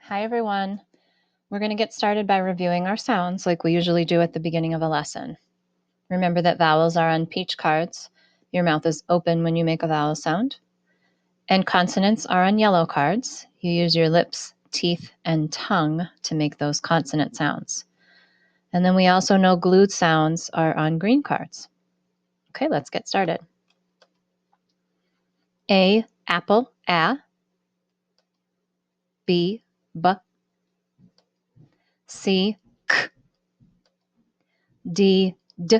Hi, everyone. We're going to get started by reviewing our sounds like we usually do at the beginning of a lesson. Remember that vowels are on peach cards. Your mouth is open when you make a vowel sound. And consonants are on yellow cards. You use your lips, teeth, and tongue to make those consonant sounds. And then we also know glued sounds are on green cards. Okay, let's get started. A, apple, a. B, b. C, k. D, d.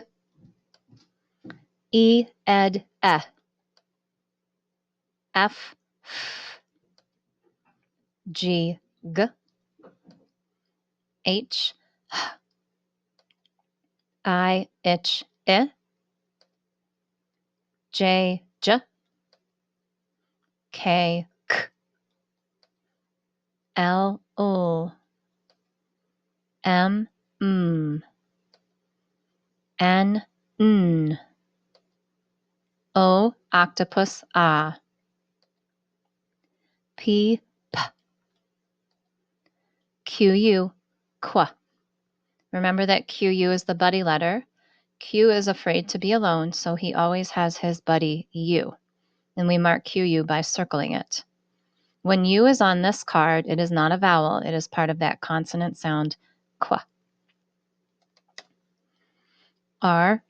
E, ed, e. F, f. G, g. H, h. I, ich, I. J, j. K, k. L, ul. M, m. N, n. O, octopus, ah. P, p. Q, u, qu. Remember that QU is the buddy letter. Q is afraid to be alone, so he always has his buddy U. And we mark QU by circling it. When U is on this card, it is not a vowel. It is part of that consonant sound, qu. R,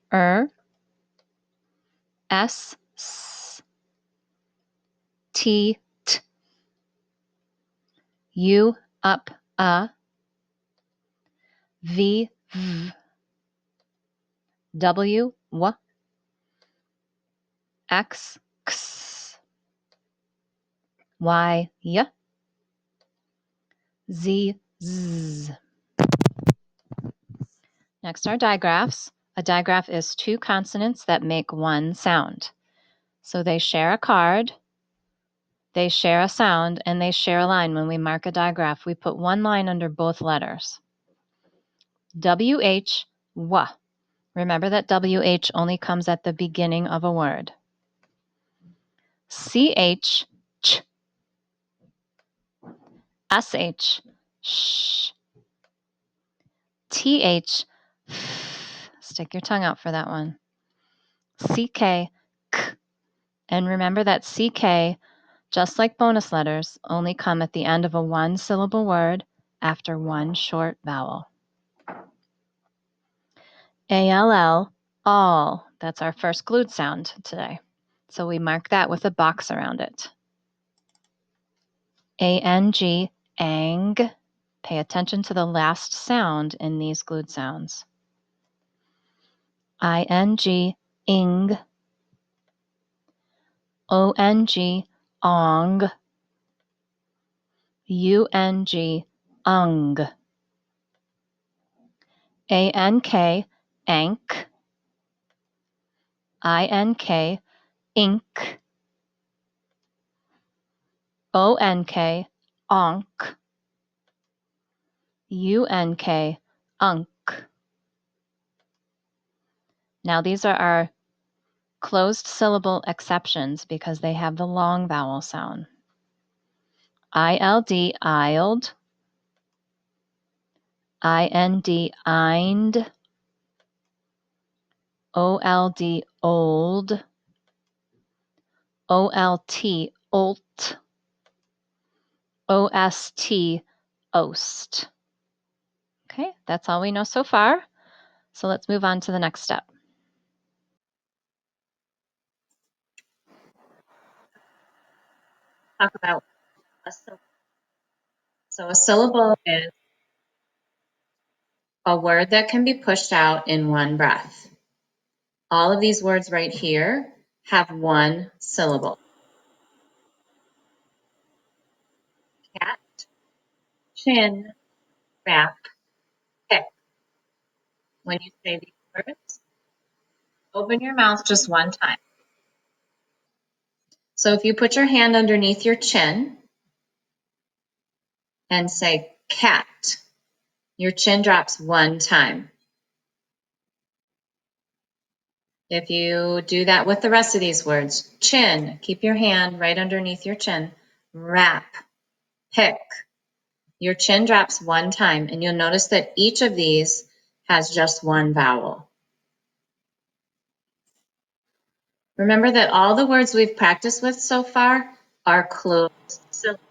S, s. T, t. U, up, a. V, v. W, w. X, x. Y, y. Z, z. Next are digraphs. A digraph is two consonants that make one sound. So they share a card, they share a sound, and they share a line. When we mark a digraph, we put one line under both letters. WH, w. Remember that WH only comes at the beginning of a word. CH, ch. SH, sh. TH, f. Stick your tongue out for that one. CK, k. And remember that CK, just like bonus letters, only come at the end of a one-syllable word after one short vowel. ALL, all. That's our first glued sound today. So we mark that with a box around it. ANG, ang. Pay attention to the last sound in these glued sounds. ING, ing. ONG, ong. UNG, ung. ANK, ank. INK, ink. ONK, onk. UNK, unk. Now these are our closed syllable exceptions because they have the long vowel sound. ILD, iled. IND, ind. OLD, old. OLT, olt. OST, ost. Okay, that's all we know so far. So let's move on to the next step. Talk about a syllable. So a syllable is a word that can be pushed out in one breath. All of these words right here have one syllable. Cat, chin, wrap, pick. When you say these words, open your mouth just one time. So if you put your hand underneath your chin and say cat, your chin drops one time. If you do that with the rest of these words, chin, keep your hand right underneath your chin, wrap, pick, Your chin drops one time, and you'll notice that each of these has just one vowel. Remember that all the words we've practiced with so far are closed syllables.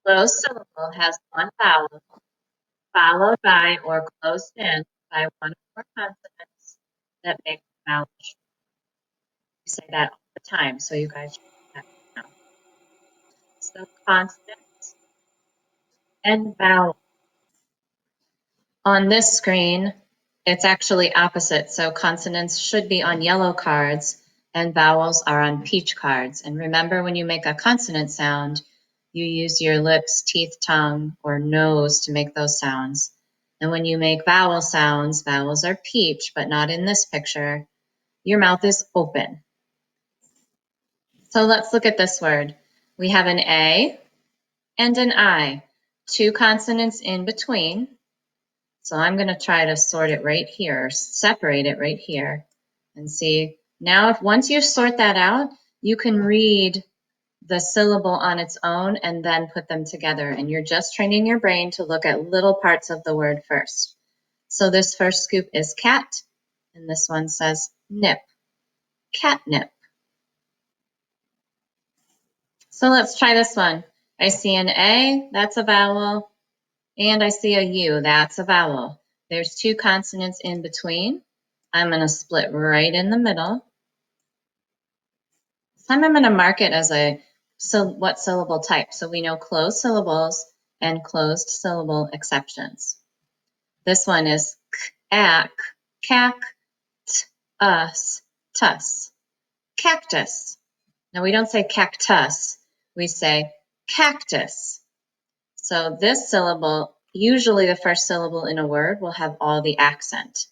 Closed syllable has one vowel, followed by or closed in by one or more consonants that make the vowel short. We say that all the time, so you guys should know that now. So consonants and vowels. On this screen, it's actually opposite. So consonants should be on yellow cards and vowels are on peach cards. And remember, when you make a consonant sound, you use your lips, teeth, tongue, or nose to make those sounds. And when you make vowel sounds, vowels are peach, but not in this picture. Your mouth is open. So let's look at this word. We have an A and an I, two consonants in between. So I'm going to try to sort it right here, separate it right here, and see. Now, if once you sort that out, you can read the syllable on its own and then put them together. And you're just training your brain to look at little parts of the word first. So this first scoop is cat, and this one says nip, catnip. So let's try this one. I see an A, that's a vowel, and I see a U, that's a vowel. There's two consonants in between. I'm going to split right in the middle. This time I'm going to mark it as what syllable type. So we know closed syllables and closed syllable exceptions. This one is k, ak, cac, t, us, tus, cactus. Now we don't say cactus, we say cactus. So this syllable, usually the first syllable in a word will have all the accent.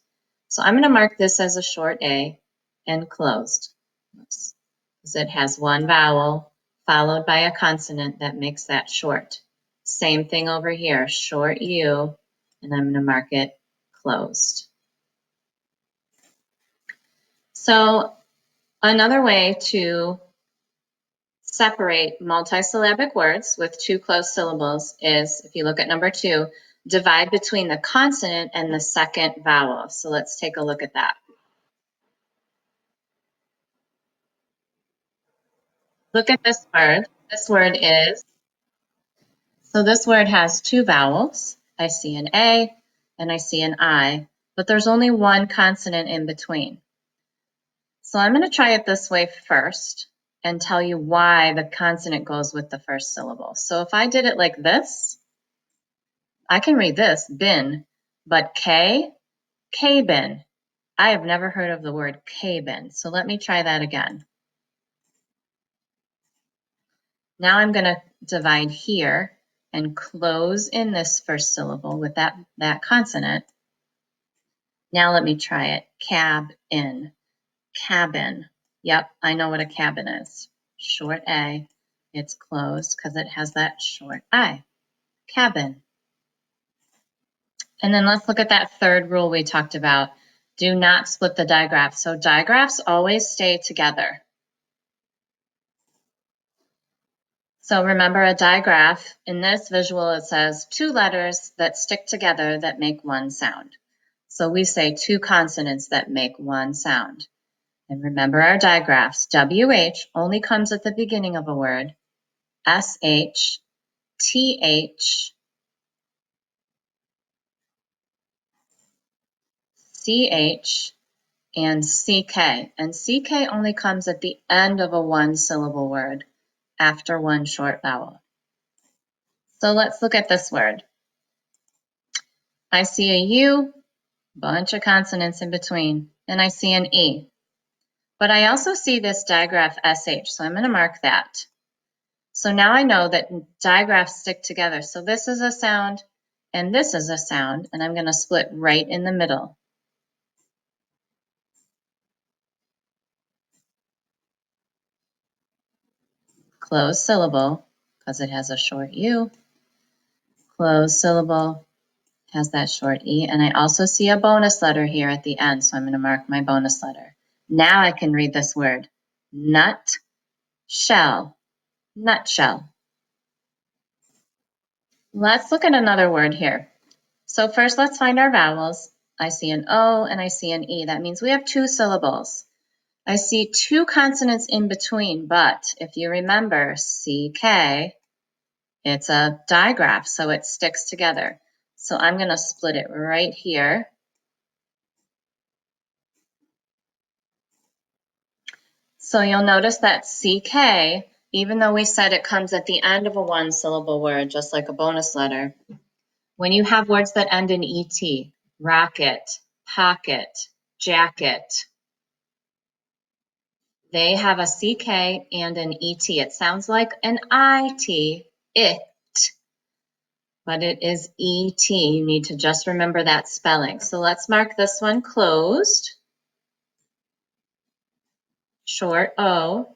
So I'm going to mark this as a short A and closed, because it has one vowel followed by a consonant that makes that short. Same thing over here, short U, and I'm going to mark it closed. So another way to separate multisyllabic words with two closed syllables is, if you look at number 2, divide between the consonant and the second vowel. So let's take a look at that. Look at this word. This word this word has two vowels. I see an A and I see an I, but there's only one consonant in between. So I'm going to try it this way first and tell you why the consonant goes with the first syllable. So if I did it like this, I can read this, bin, but K-bin. I have never heard of the word K-bin, so let me try that again. Now I'm going to divide here and close in this first syllable with that consonant. Now let me try it. Cab-in, cabin. Yep, I know what a cabin is. Short A. It's closed because it has that short I. Cabin. And then let's look at that third rule we talked about. Do not split the digraph. So digraphs always stay together. So remember a digraph, in this visual it says two letters that stick together that make one sound. So we say two consonants that make one sound. And remember our digraphs, WH only comes at the beginning of a word, SH, TH, CH, and CK. And CK only comes at the end of a one-syllable word, after one short vowel. So let's look at this word. I see a U, bunch of consonants in between, and I see an E. But I also see this digraph SH, so I'm going to mark that. So now I know that digraphs stick together. So this is a sound, and this is a sound, and I'm going to split right in the middle. Closed syllable, because it has a short U. Closed syllable has that short E. And I also see a bonus letter here at the end, so I'm going to mark my bonus letter. Now I can read this word. Nut, shell, nutshell. Let's look at another word here. So first, let's find our vowels. I see an O and I see an E. That means we have 2 syllables. I see 2 consonants in between, but if you remember CK, it's a digraph, so it sticks together. So I'm going to split it right here. So you'll notice that CK, even though we said it comes at the end of a 1-syllable word, just like a bonus letter, when you have words that end in ET, rocket, pocket, jacket, they have a CK and an ET. It sounds like an IT, it, but it is ET. You need to just remember that spelling. So let's mark this one closed, short O,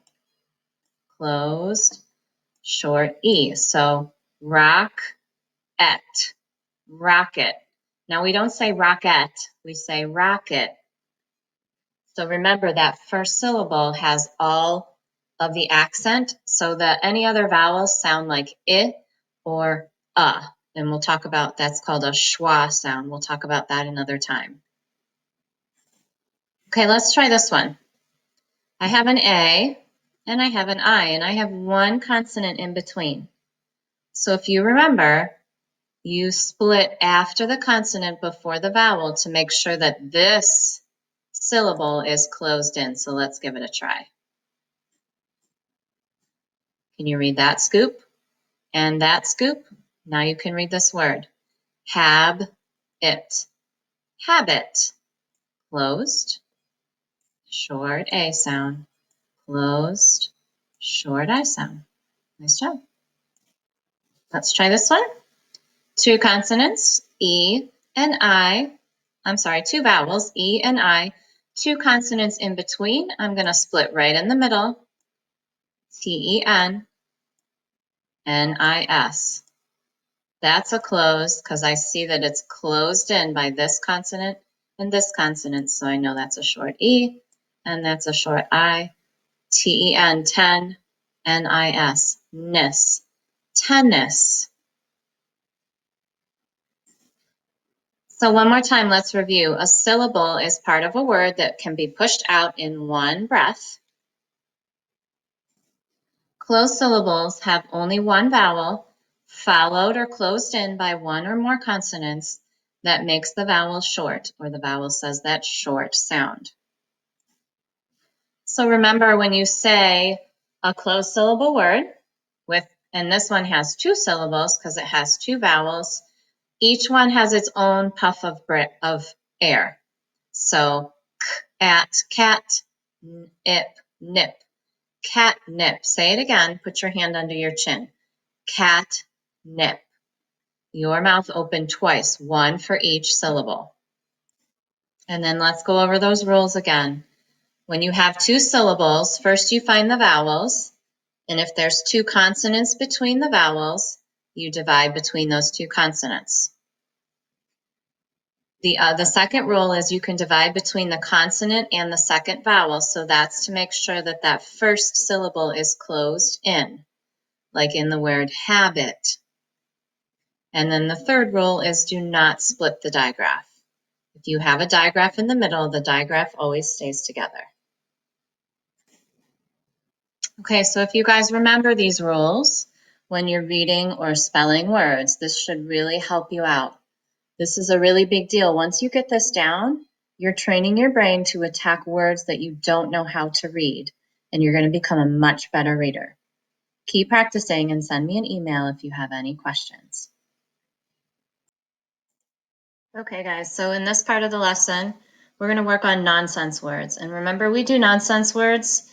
closed, short E. So rock, rocket. Now we don't say rocket, we say rocket. So remember that first syllable has all of the accent so that any other vowels sound like I or and we'll talk about, that's called a schwa sound. We'll talk about that another time. Okay, let's try this one. I have an A and I have an I, and I have 1 consonant in between. So if you remember, you split after the consonant before the vowel to make sure that this syllable is closed in. So let's give it a try. Can you read that scoop and that scoop? Now you can read this word. Habit. Habit. Closed. Short A sound. Closed. Short I sound. Nice job. Let's try this one. 2 consonants, E and I. I'm sorry, 2 vowels, E and I. 2 consonants in between. I'm going to split right in the middle. T-E-N, N-I-S. That's a close because I see that it's closed in by this consonant and this consonant, so I know that's a short E and that's a short I. T-E-N, 10, N-I-S, nis, tennis. So one more time, let's review. A syllable is part of a word that can be pushed out in one breath. Closed syllables have only 1 vowel, followed or closed in by 1 or more consonants that makes the vowel short, or the vowel says that short sound. So remember, when you say a closed syllable word, and this one has 2 syllables because it has 2 vowels, each one has its own puff of air. So at, cat, nip, catnip. Say it again. Put your hand under your chin. Catnip. Your mouth open twice, 1 for each syllable. And then let's go over those rules again. When you have 2 syllables, first you find the vowels, and if there's 2 consonants between the vowels, you divide between those 2 consonants. The second rule is you can divide between the consonant and the second vowel, so that's to make sure that that first syllable is closed in, like in the word habit. And then the third rule is do not split the digraph. If you have a digraph in the middle, the digraph always stays together. Okay, so if you guys remember these rules when you're reading or spelling words, this should really help you out. This is a really big deal. Once you get this down, you're training your brain to attack words that you don't know how to read, and you're going to become a much better reader. Keep practicing and send me an email if you have any questions. Okay, guys, so in this part of the lesson, we're going to work on nonsense words. And remember, we do nonsense words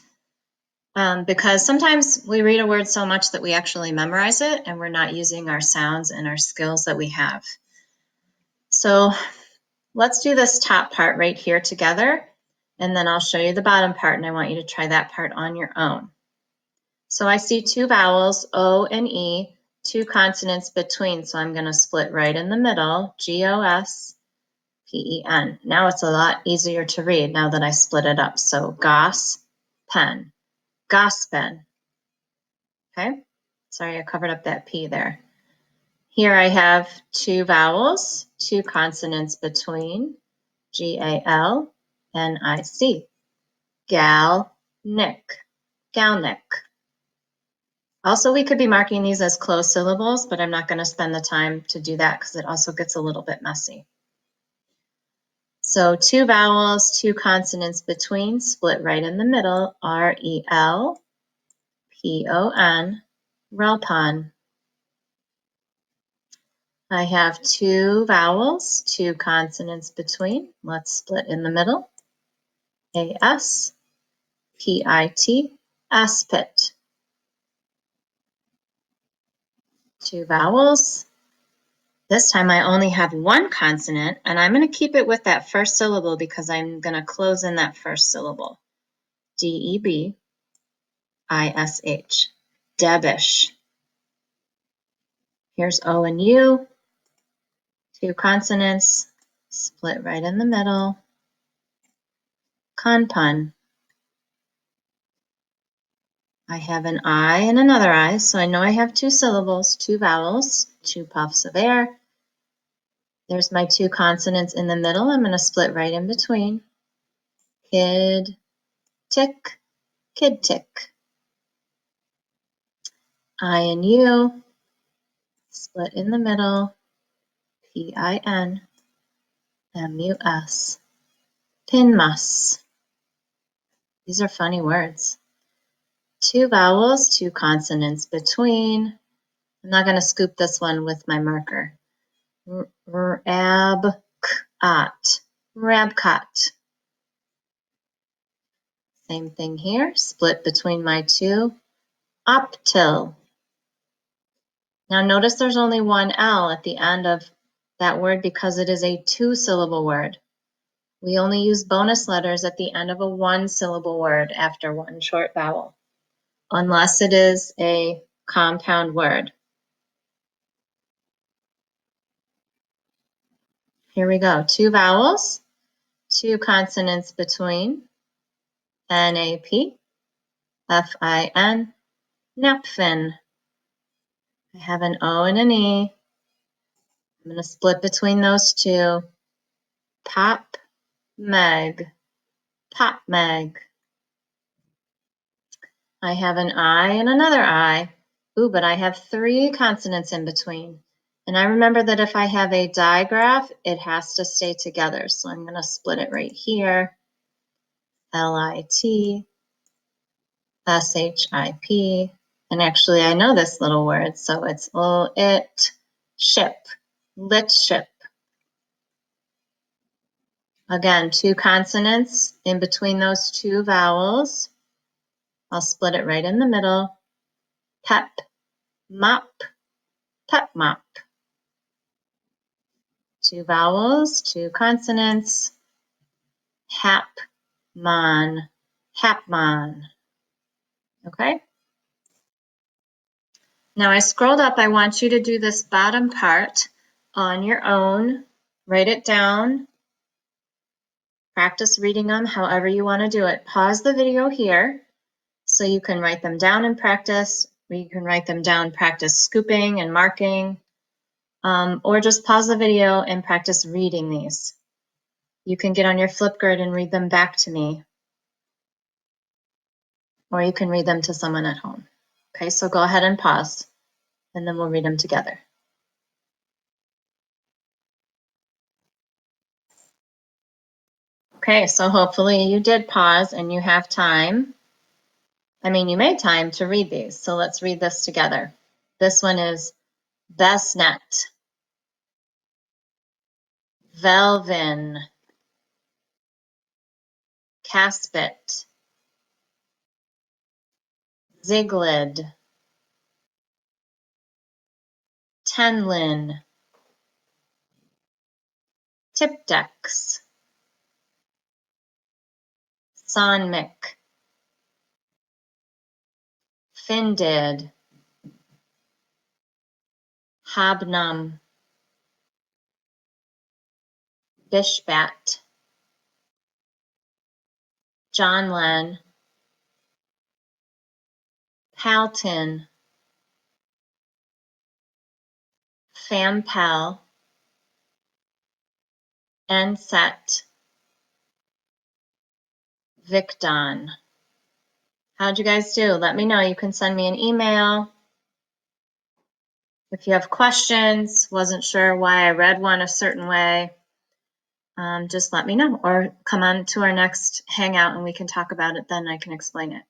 because sometimes we read a word so much that we actually memorize it, and we're not using our sounds and our skills that we have. So let's do this top part right here together, and then I'll show you the bottom part, and I want you to try that part on your own. So I see 2 vowels, O and E, 2 consonants between, so I'm going to split right in the middle, G-O-S-P-E-N. Now it's a lot easier to read now that I split it up. So gos, pen, gospel. Okay? Sorry, I covered up that P there. Here I have two vowels, two consonants between, G-A-L-N-I-C. Gal-nick, galnick. Also, we could be marking these as closed syllables, but I'm not going to spend the time to do that because it also gets a little bit messy. So two vowels, two consonants between, split right in the middle, R-E-L-P-O-N, relpon. I have two vowels, two consonants between. Let's split in the middle. A-S-P-I-T, aspit. Two vowels. This time I only have one consonant, and I'm going to keep it with that first syllable because I'm going to close in that first syllable. D-E-B-I-S-H, debbish. Here's O and U, two consonants, split right in the middle. Conpun. I have an I and another I, so I know I have two syllables, two vowels, two puffs of air. There's my two consonants in the middle. I'm going to split right in between. Kid, tick, kid tick. I and U, split in the middle. P-I-N-M-U-S. Pinmus. These are funny words. Two vowels, two consonants between. I'm not going to scoop this one with my marker. Rabcat. Rabcat. Same thing here. Split between my two. Optil. Now notice there's only one L at the end of that word because it is a two-syllable word. We only use bonus letters at the end of a one-syllable word after one short vowel, unless it is a compound word. Here we go. Two vowels, two consonants between. N-A-P, F-I-N, napfin. I have an O and an E. I'm going to split between those two. Pop, meg, pop meg. I have an I and another I. Ooh, but I have three consonants in between. And I remember that if I have a digraph, it has to stay together. So I'm going to split it right here. L-I-T-S-H-I-P. And actually, I know this little word, so it's lit, ship, lit ship. Again, two consonants in between those two vowels. I'll split it right in the middle. Pep, mop, pep mop. Two vowels, two consonants. Hapmon, hapmon. Okay? Now I scrolled up. I want you to do this bottom part on your own. Write it down. Practice reading them however you want to do it. Pause the video here so you can write them down and practice. You can write them down, practice scooping and marking, or just pause the video and practice reading these. You can get on your Flipgrid and read them back to me, or you can read them to someone at home. Okay, so go ahead and pause, and then we'll read them together. Okay, so hopefully you did pause and you have time. I mean, you made time to read these, so let's read this together. This one is Besnet, Velvin, Caspit, Ziglid, Tenlin, Tipdex, Sonmic, Findid, Hobnum, Bishbat, Johnlen, Palton, Fampel, Enset, Victon. How'd you guys do? Let me know. You can send me an email. If you have questions, wasn't sure why I read one a certain way, just let me know, or come on to our next hangout and we can talk about it then. I can explain it.